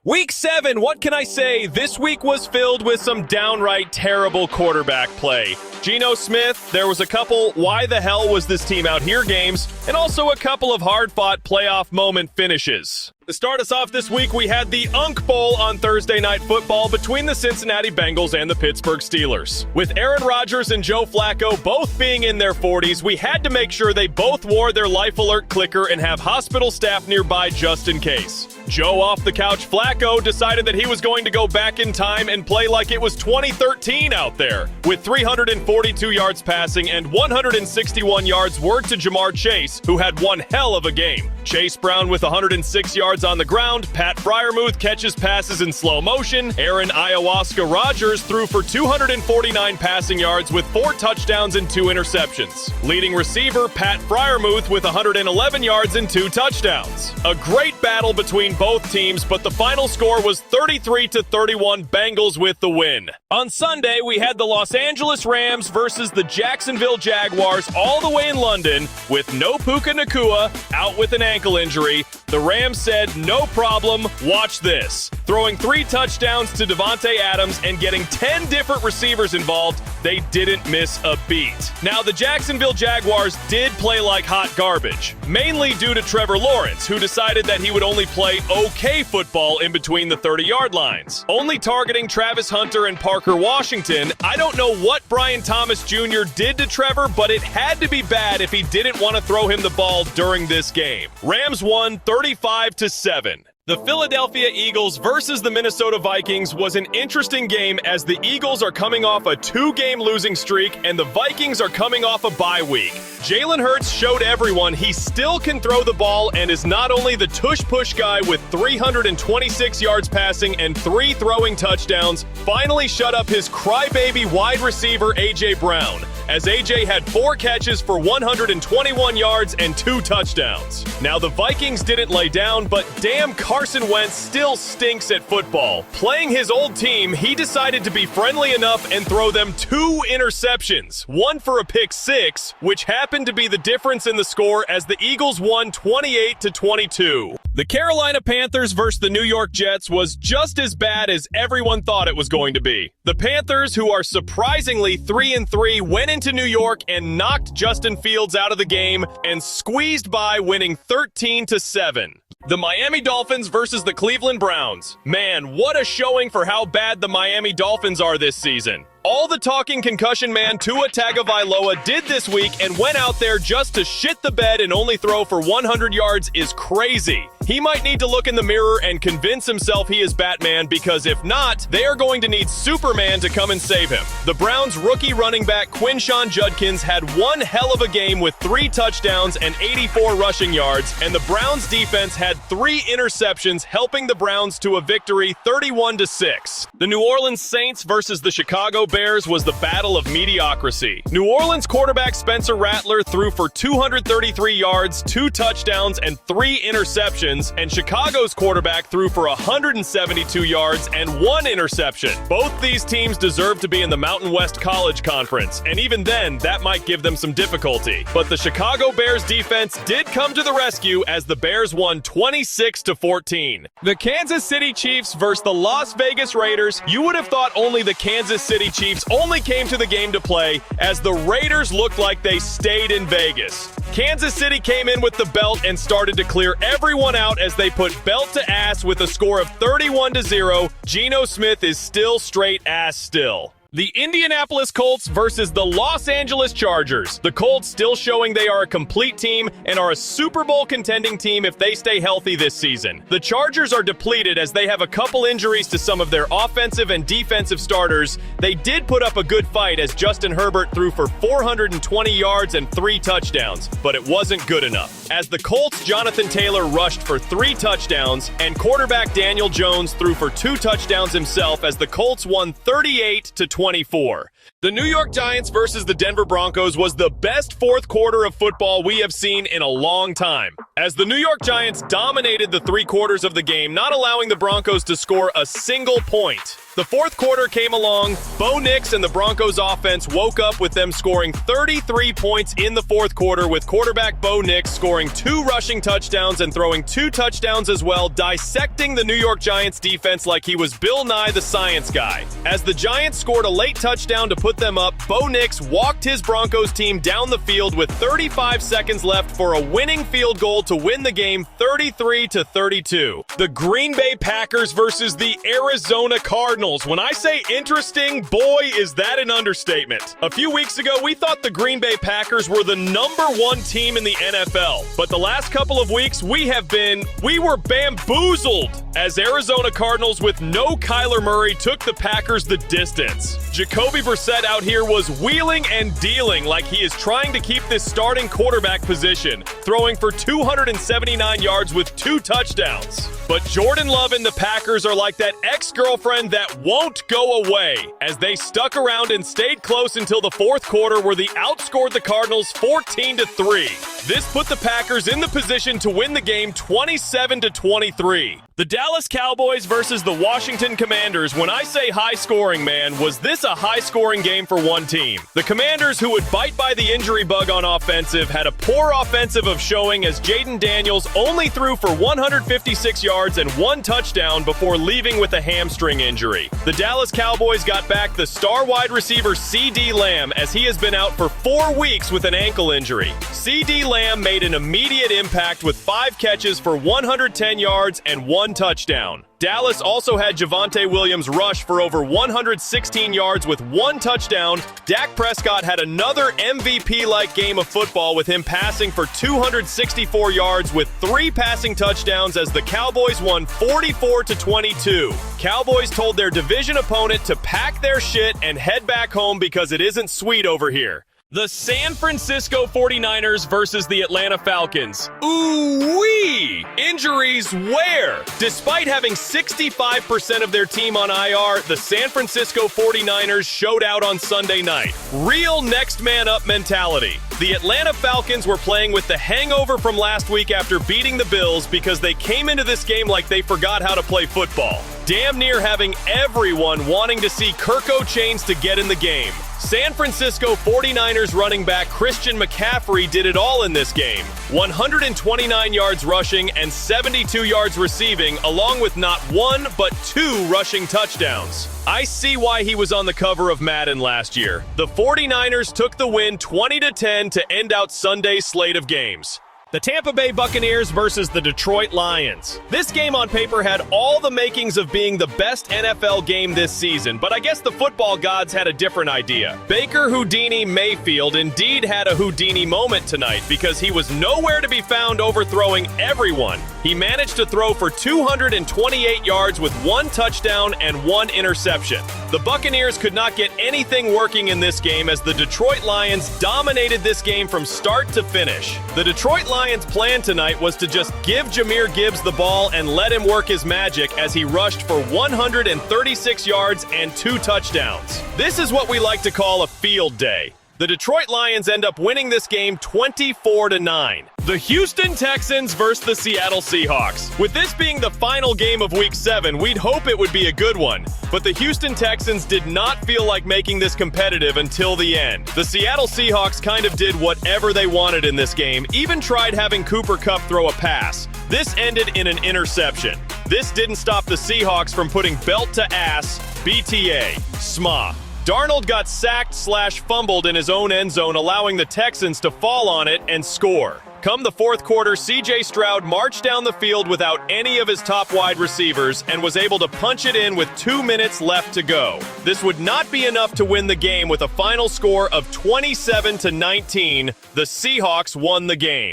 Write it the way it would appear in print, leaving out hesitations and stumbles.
Week 7, what can I say? This week was filled with some downright terrible quarterback play. Geno Smith, there was a couple why the hell was this team out here games, and also a couple of hard-fought playoff moment finishes. To start us off this week, we had the Unk Bowl on Thursday Night Football between the Cincinnati Bengals and the Pittsburgh Steelers. With Aaron Rodgers and Joe Flacco both being in their 40s, we had to make sure they both wore their life alert clicker and have hospital staff nearby just in case. Joe off the couch Flacco decided that he was going to go back in time and play like it was 2013 out there. With 342 yards passing and 161 yards were to Jamar Chase, who had one hell of a game. Chase Brown with 106 yards on the ground, Pat Freiermuth catches passes in slow motion, Aaron Ayahuasca Rodgers threw for 249 passing yards with 4 touchdowns and 2 interceptions. Leading receiver Pat Freiermuth with 111 yards and 2 touchdowns. A great battle between both teams, but the final score was 33-31 Bengals with the win. On Sunday, we had the Los Angeles Rams versus the Jacksonville Jaguars all the way in London with no Puka Nacua, out with an ankle injury. The Rams said, no problem, watch this. Throwing 3 touchdowns to Davante Adams and getting 10 different receivers involved, they didn't miss a beat. Now, the Jacksonville Jaguars did play like hot garbage, mainly due to Trevor Lawrence, who decided that he would only play okay football in between the 30-yard lines. Only targeting Travis Hunter and Parker Washington, I don't know what Brian Thomas Jr. did to Trevor, but it had to be bad if he didn't want to throw him the ball during this game. Rams won 35-7. The Philadelphia Eagles versus the Minnesota Vikings was an interesting game as the Eagles are coming off a 2-game losing streak and the Vikings are coming off a bye week. Jalen Hurts showed everyone he still can throw the ball and is not only the tush-push guy with 326 yards passing and 3 throwing touchdowns, finally shut up his crybaby wide receiver A.J. Brown, as A.J. had 4 catches for 121 yards and 2 touchdowns. Now, the Vikings didn't lay down, but damn, Carson Wentz still stinks at football. Playing his old team, he decided to be friendly enough and throw them 2 interceptions, one for a pick 6, which happened to be the difference in the score as the Eagles won 28-22. The Carolina Panthers versus the New York Jets was just as bad as everyone thought it was going to be. The Panthers, who are surprisingly 3-3, went into New York and knocked Justin Fields out of the game and squeezed by, winning 13-7. The Miami Dolphins versus the Cleveland Browns. Man, what a showing for how bad the Miami Dolphins are this season. All the talking concussion man Tua Tagovailoa did this week and went out there just to shit the bed and only throw for 100 yards is crazy. He might need to look in the mirror and convince himself he is Batman, because if not, they are going to need Superman to come and save him. The Browns' rookie running back Quinshon Judkins had one hell of a game with 3 touchdowns and 84 rushing yards, and the Browns' defense had 3 interceptions, helping the Browns to a victory 31-6. The New Orleans Saints versus the Chicago Bears was the battle of mediocrity. New Orleans quarterback Spencer Rattler threw for 233 yards, 2 touchdowns, and 3 interceptions, and Chicago's quarterback threw for 172 yards and 1 interception. Both these teams deserve to be in the Mountain West College Conference, and even then, that might give them some difficulty. But the Chicago Bears defense did come to the rescue as the Bears won 26-14. The Kansas City Chiefs versus the Las Vegas Raiders. You would have thought only the Kansas City Chiefs only came to the game to play, as the Raiders looked like they stayed in Vegas. Kansas City came in with the belt and started to clear everyone out as they put belt to ass with a score of 31-0. Geno Smith is still straight ass still. The Indianapolis Colts versus the Los Angeles Chargers. The Colts still showing they are a complete team and are a Super Bowl contending team if they stay healthy this season. The Chargers are depleted as they have a couple injuries to some of their offensive and defensive starters. They did put up a good fight as Justin Herbert threw for 420 yards and 3 touchdowns, but it wasn't good enough. As the Colts' Jonathan Taylor rushed for 3 touchdowns and quarterback Daniel Jones threw for 2 touchdowns himself as the Colts won 38-24. The New York Giants versus the Denver Broncos was the best fourth quarter of football we have seen in a long time, as the New York Giants dominated the 3 quarters of the game, not allowing the Broncos to score a single point. The fourth quarter came along, Bo Nix and the Broncos offense woke up with them scoring 33 points in the fourth quarter, with quarterback Bo Nix scoring 2 rushing touchdowns and throwing 2 touchdowns as well, dissecting the New York Giants defense like he was Bill Nye the Science Guy. As the Giants scored a late touchdown to put them up, Bo Nix walked his Broncos team down the field with 35 seconds left for a winning field goal to win the game 33-32. The Green Bay Packers versus the Arizona Cardinals. When I say interesting, boy, is that an understatement. A few weeks ago, we thought the Green Bay Packers were the #1 team in the NFL. But the last couple of weeks, we were bamboozled as Arizona Cardinals with no Kyler Murray took the Packers the distance. Jacoby Brissett out here was wheeling and dealing like he is trying to keep this starting quarterback position, throwing for 279 yards with 2 touchdowns. But Jordan Love and the Packers are like that ex-girlfriend that won't go away, as they stuck around and stayed close until the fourth quarter, where they outscored the Cardinals 14-3. This put the Packers in the position to win the game 27-23. The Dallas Cowboys versus the Washington Commanders. When I say high scoring, man, was this a high scoring game for one team? The Commanders, who would bite by the injury bug on offensive, had a poor offensive of showing as Jaden Daniels only threw for 156 yards and 1 touchdown before leaving with a hamstring injury. The Dallas Cowboys got back the star wide receiver CeeDee Lamb, as he has been out for 4 weeks with an ankle injury. CeeDee Lamb made an immediate impact with 5 catches for 110 yards and 1 touchdown. Dallas also had Javonte Williams rush for over 116 yards with 1 touchdown. Dak Prescott had another MVP-like game of football, with him passing for 264 yards with 3 passing touchdowns as the Cowboys won 44-22. Cowboys told their division opponent to pack their shit and head back home because it isn't sweet over here. The San Francisco 49ers versus the Atlanta Falcons. Ooh-wee! Injuries where? Despite having 65% of their team on IR, the San Francisco 49ers showed out on Sunday night. Real next man up mentality. The Atlanta Falcons were playing with the hangover from last week after beating the Bills, because they came into this game like they forgot how to play football, damn near having everyone wanting to see Kirko Chains to get in the game. San Francisco 49ers running back Christian McCaffrey did it all in this game. 129 yards rushing and 72 yards receiving, along with not 1 but 2 rushing touchdowns. I see why he was on the cover of Madden last year. The 49ers took the win 20-10 to end out Sunday's slate of games. The Tampa Bay Buccaneers versus the Detroit Lions. This game on paper had all the makings of being the best NFL game this season, but I guess the football gods had a different idea. Baker Houdini Mayfield indeed had a Houdini moment tonight, because he was nowhere to be found overthrowing everyone. He managed to throw for 228 yards with 1 touchdown and 1 interception. The Buccaneers could not get anything working in this game, as the Detroit Lions dominated this game from start to finish. The Detroit Lions' plan tonight was to just give Jahmyr Gibbs the ball and let him work his magic, as he rushed for 136 yards and 2 touchdowns. This is what we like to call a field day. The Detroit Lions end up winning this game 24-9. The Houston Texans versus the Seattle Seahawks. With this being the final game of Week 7, we'd hope it would be a good one. But the Houston Texans did not feel like making this competitive until the end. The Seattle Seahawks kind of did whatever they wanted in this game, even tried having Cooper Kupp throw a pass. This ended in an interception. This didn't stop the Seahawks from putting belt to ass, BTA, SMA. Darnold got sacked/fumbled in his own end zone, allowing the Texans to fall on it and score. Come the fourth quarter, C.J. Stroud marched down the field without any of his top wide receivers and was able to punch it in with 2 minutes left to go. This would not be enough to win the game. With a final score of 27-19, the Seahawks won the game.